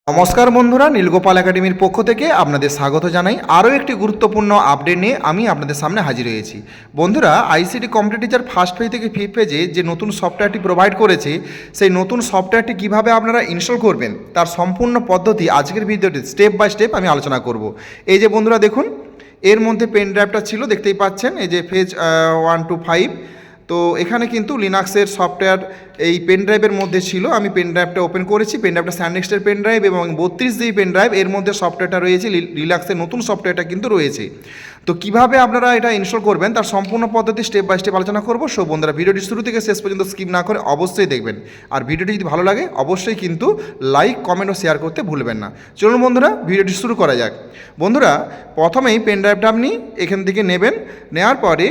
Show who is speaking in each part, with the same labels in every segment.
Speaker 1: নমস্কার বন্ধুরা, নীলগোপাল একাডেমির পক্ষ থেকে আপনাদের স্বাগত জানাই। আরও একটি গুরুত্বপূর্ণ আপডেট নিয়ে আমি আপনাদের সামনে হাজির হয়েছি। বন্ধুরা, ICT computer teacher first page থেকে ফিফথ পেজে যে নতুন সফটওয়্যারটি প্রোভাইড করেছে, সেই নতুন সফটওয়্যারটি কীভাবে আপনারা ইনস্টল করবেন তার সম্পূর্ণ পদ্ধতি আজকের ভিডিওতে স্টেপ বাই স্টেপ আমি আলোচনা করব। এই যে বন্ধুরা দেখুন, এর মধ্যে পেন ড্রাইভটা ছিল, দেখতেই পাচ্ছেন এই যে পেজ 1 to 5। তো এখানে কিন্তু লিনাক্সের সফটওয়্যার এই পেন ড্রাইভের মধ্যে ছিল। আমি পেন ড্রাইভটা ওপেন করেছি। পেন ড্রাইভটা স্যানডিস্কের পেন ড্রাইভ এবং 32 জিবি পেন ড্রাইভ, এর মধ্যে সফটওয়্যারটা রয়েছে, লিনাক্সের নতুন সফটওয়্যারটা কিন্তু রয়েছে। তো কিভাবে আপনারা এটা ইনস্টল করবেন তার সম্পূর্ণ পদ্ধতি স্টেপ বাই স্টেপ আলোচনা করব। সো বন্ধুরা, ভিডিওটি শুরু থেকে শেষ পর্যন্ত স্কিপ না করে অবশ্যই দেখবেন। আর ভিডিওটি যদি ভালো লাগে অবশ্যই কিন্তু লাইক, কমেন্ট ও শেয়ার করতে ভুলবেন না। চলুন বন্ধুরা, ভিডিওটি শুরু করা যাক। বন্ধুরা, প্রথমেই পেন ড্রাইভটা আপনি এখান থেকে নেবেন। নেওয়ার পরে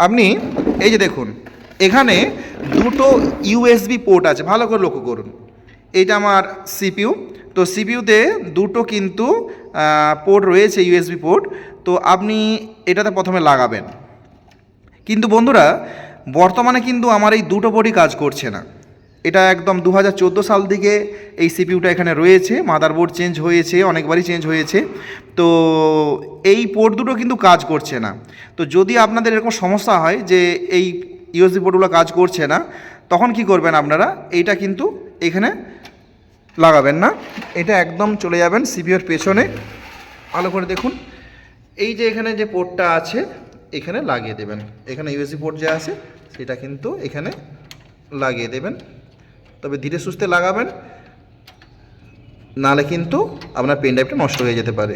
Speaker 1: আপনি এই যে দেখুন, এখানে দুটো ইউএসবি পোর্ট আছে, ভালো করে লক্ষ্য করুন। এইটা আমার সিপিইউ। তো সিপিইউতে দুটো কিন্তু পোর্ট রয়েছে, ইউএসবি পোর্ট। তো আপনি এটাতে প্রথমে লাগাবেন। কিন্তু বন্ধুরা, বর্তমানে কিন্তু আমার এই দুটো পোর্টই কাজ করছে না। এটা একদম 2014 সাল থেকে এই সিপিইউটা এখানে রয়েছে। মাদারবোর্ড চেঞ্জ হয়েছে, অনেকবারই চেঞ্জ হয়েছে। তো এই পোর্ট দুটো কিন্তু কাজ করছে না। তো যদি আপনাদের এরকম সমস্যা হয় যে এই ইউএসবি পোর্টগুলো কাজ করছে না, তখন কি করবেন আপনারা, এইটা কিন্তু এখানে লাগাবেন না। এটা একদম চলে যাবেন সিপিইউর পেছনে। ভালো করে দেখুন, এই যে এখানে যে পোর্টটা আছে এখানে লাগিয়ে দেবেন। এখানে ইউএসবি পোর্ট যে আছে সেটা কিন্তু এখানে লাগিয়ে দেবেন। তবে ধীরে সুস্থে লাগাবেন, নাহলে কিন্তু আপনার পেন ড্রাইভটা নষ্ট হয়ে যেতে পারে।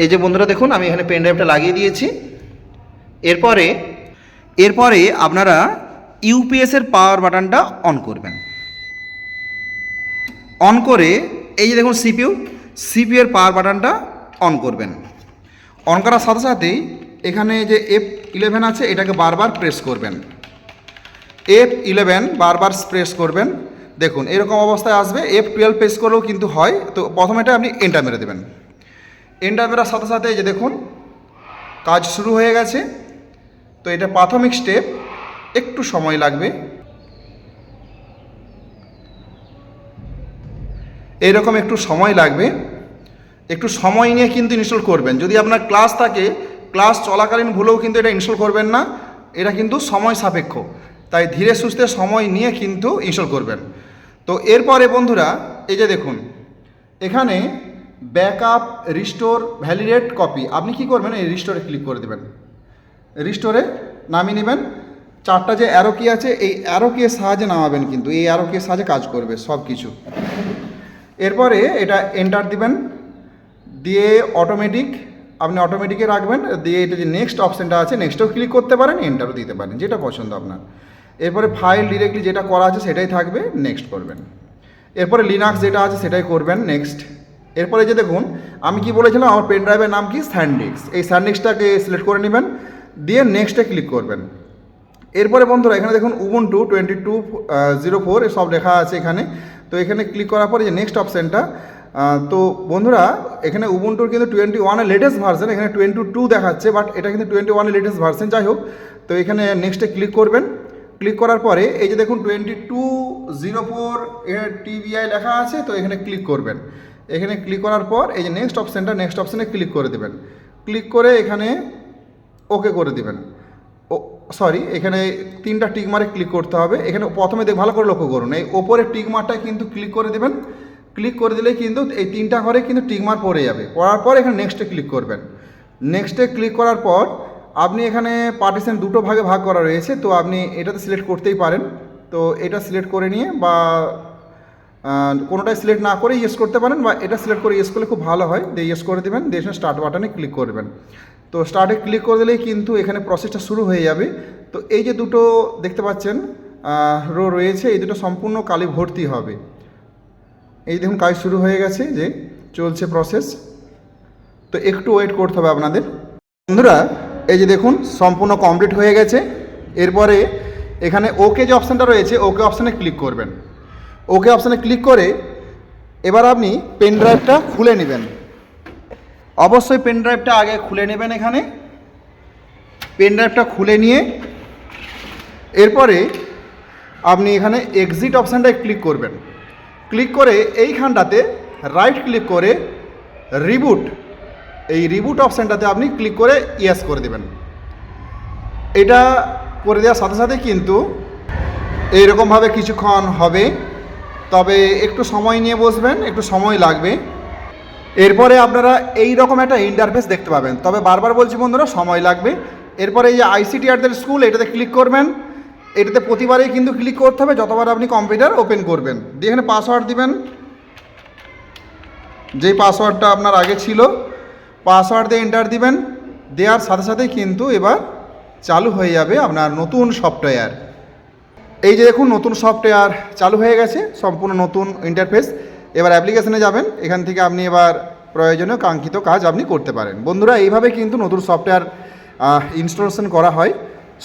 Speaker 1: এই যে বন্ধুরা দেখুন, আমি এখানে পেন ড্রাইভটা লাগিয়ে দিয়েছি। এরপরে আপনারা ইউপিএসের পাওয়ার বাটনটা অন করবেন। অন করে এই যে দেখুন সিপিইউর পাওয়ার বাটনটা অন করবেন। অন করার সাথে সাথেই এখানে যে F11 আছে এটাকে বারবার প্রেস করবেন। F11 বারবার প্রেস করবেন। দেখুন এরকম অবস্থায় আসবে। F12 প্রেস করেও কিন্তু হয়। তো প্রথমে এটা আপনি এন্টার মেরে দেবেন। এন্টার মেরার সাথে সাথে এই যে দেখুন কাজ শুরু হয়ে গেছে। তো এটা প্রাথমিক স্টেপ, একটু সময় লাগবে। এইরকম একটু সময় লাগবে। একটু সময় নিয়ে কিন্তু ইনস্টল করবেন। যদি আপনার ক্লাস থাকে, ক্লাস চলাকালীন ভুলেও কিন্তু এটা ইনস্টল করবেন না। এটা কিন্তু সময় সাপেক্ষ, তাই ধীরে সুস্থে সময় নিয়ে কিন্তু ইনস্টল করবেন। তো এরপরে বন্ধুরা এই যে দেখুন, এখানে ব্যাকআপ, রিস্টোর, ভ্যালিডেট, কপি, আপনি কি করবেন, এই রিস্টোরে ক্লিক করে দেবেন। রিস্টোরে নামিয়ে নেবেন। চারটা যে অ্যারো কি আছে, এই অ্যারো কিয়ের সাহায্যে নামাবেন, কিন্তু এই অ্যারো কিয়ের সাহায্যে কাজ করবে সব কিছু। এরপরে এটা এন্টার দিবেন, দিয়ে আপনি অটোমেটিকে রাখবেন। দিয়ে এটা যে নেক্সট অপশানটা আছে, নেক্সটেও ক্লিক করতে পারেন, এন্টারও দিতে পারেন, যেটা পছন্দ আপনার। এরপরে ফাইল ডিরেক্টলি যেটা করা আছে সেটাই থাকবে, নেক্সট করবেন। এরপরে লিনাক্স যেটা আছে সেটাই করবেন, নেক্সট। এরপরে যে দেখুন, আমি কি বলেছিলাম, আমার পেন ড্রাইভের নাম কি, স্যানডিস্ক। এই স্যানডিস্কটাকে সিলেক্ট করে নেবেন, দিয়ে নেক্সটে ক্লিক করবেন। এরপরে বন্ধুরা এখানে দেখুন উবুন্টু 22.04 সব লেখা আছে এখানে। তো এখানে ক্লিক করার পরে যে নেক্সট অপশানটা, তো বন্ধুরা এখানে উবুন্টুর কিন্তু 21 লেটেস্ট ভার্সন, এখানে 22 দেখাচ্ছে, বাট এটা কিন্তু 21 লেটেস্ট ভার্সন। যাই হোক, তো এখানে নেক্সটে ক্লিক করবেন। ক্লিক করার পরে এই যে দেখুন 2204 TBI লেখা আছে, তো এখানে ক্লিক করবেন। এখানে ক্লিক করার পর এই যে নেক্সট অপশানে ক্লিক করে দেবেন। ক্লিক করে এখানে ওকে করে দেবেন। এখানে 3টা টিকমারে ক্লিক করতে হবে। এখানে প্রথমে ভালো করে লক্ষ্য করুন, এই ওপরের টিকমারটা কিন্তু ক্লিক করে দেবেন। ক্লিক করে দিলে কিন্তু এই 3টা ঘরে কিন্তু টিকমার পড়ে যাবে। পড়ার পর এখানে নেক্সটে ক্লিক করবেন। নেক্সটে ক্লিক করার পর আপনি এখানে পার্টিশন দুটো ভাগে ভাগ করা রয়েছে, তো আপনি এটাতে সিলেক্ট করতেই পারেন। তো এটা সিলেক্ট করে নিয়ে বা কোনোটাই সিলেক্ট না করে ইয়েস করতে পারেন, বা এটা সিলেক্ট করে ইয়েস করলে খুব ভালো হয়। দিয়ে ইয়েস করে দেবেন, দিয়ে স্টার্ট বাটনে ক্লিক করবেন। তো স্টার্টে ক্লিক করে দিলেই কিন্তু এখানে প্রসেসটা শুরু হয়ে যাবে। তো এই যে দুটো দেখতে পাচ্ছেন রো রয়েছে, এই দুটো সম্পূর্ণ কালি ভর্তি হবে। এই দেখুন কাজ শুরু হয়ে গেছে, যে চলছে প্রসেস। তো একটু ওয়েট করতে হবে আপনাদের। বন্ধুরা এই যে দেখুন সম্পূর্ণ কমপ্লিট হয়ে গেছে। এরপরে এখানে ওকে যে অপশানটা রয়েছে, ওকে অপশানে ক্লিক করবেন। ওকে অপশানে ক্লিক করে এবার আপনি পেন ড্রাইভটা খুলে নেবেন। অবশ্যই পেন ড্রাইভটা আগে খুলে নেবেন। এখানে পেন ড্রাইভটা খুলে নিয়ে এরপরে আপনি এখানে এক্সিট অপশানটায় ক্লিক করবেন। ক্লিক করে এইখানটাতে রাইট ক্লিক করে রিবুট, এই রিবুট অপশানটাতে আপনি ক্লিক করে ইয়েস করে দেবেন। এটা করে দেওয়ার সাথে সাথে কিন্তু এইরকমভাবে কিছুক্ষণ হবে, তবে একটু সময় নিয়ে বসবেন, একটু সময় লাগবে। এরপরে আপনারা এই রকম একটা ইন্টারফেস দেখতে পাবেন, তবে বারবার বলছি বন্ধুরা সময় লাগবে। এরপরে এই যে ICTR-দের স্কুল এটাতে ক্লিক করবেন। এটাতে প্রতিবারেই কিন্তু ক্লিক করতে হবে যতবার আপনি কম্পিউটার ওপেন করবেন। দিয়ে এখানে পাসওয়ার্ড দিবেন, যেই পাসওয়ার্ডটা আপনার আগে ছিল পাসওয়ার্ড দিয়ে এন্টার দিবেন। দেওয়ার সাথে সাথেই কিন্তু এবার চালু হয়ে যাবে আপনার নতুন সফটওয়্যার। এই যে দেখুন নতুন সফটওয়্যার চালু হয়ে গেছে, সম্পূর্ণ নতুন ইন্টারফেস। এবার অ্যাপ্লিকেশনে যাবেন, এখান থেকে আপনি এবার প্রয়োজনীয় কাঙ্ক্ষিত কাজ আপনি করতে পারেন। বন্ধুরা এইভাবে কিন্তু নতুন সফটওয়্যার ইনস্টলেশন করা হয়।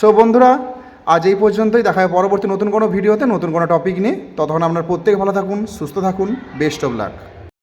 Speaker 1: সো বন্ধুরা আজ এই পর্যন্তই, দেখা হয় পরবর্তী নতুন কোনো ভিডিওতে নতুন কোনো টপিক নিয়ে। ততক্ষণ আপনার প্রত্যেকে ভালো থাকুন, সুস্থ থাকুন, বেস্ট অফ লাক।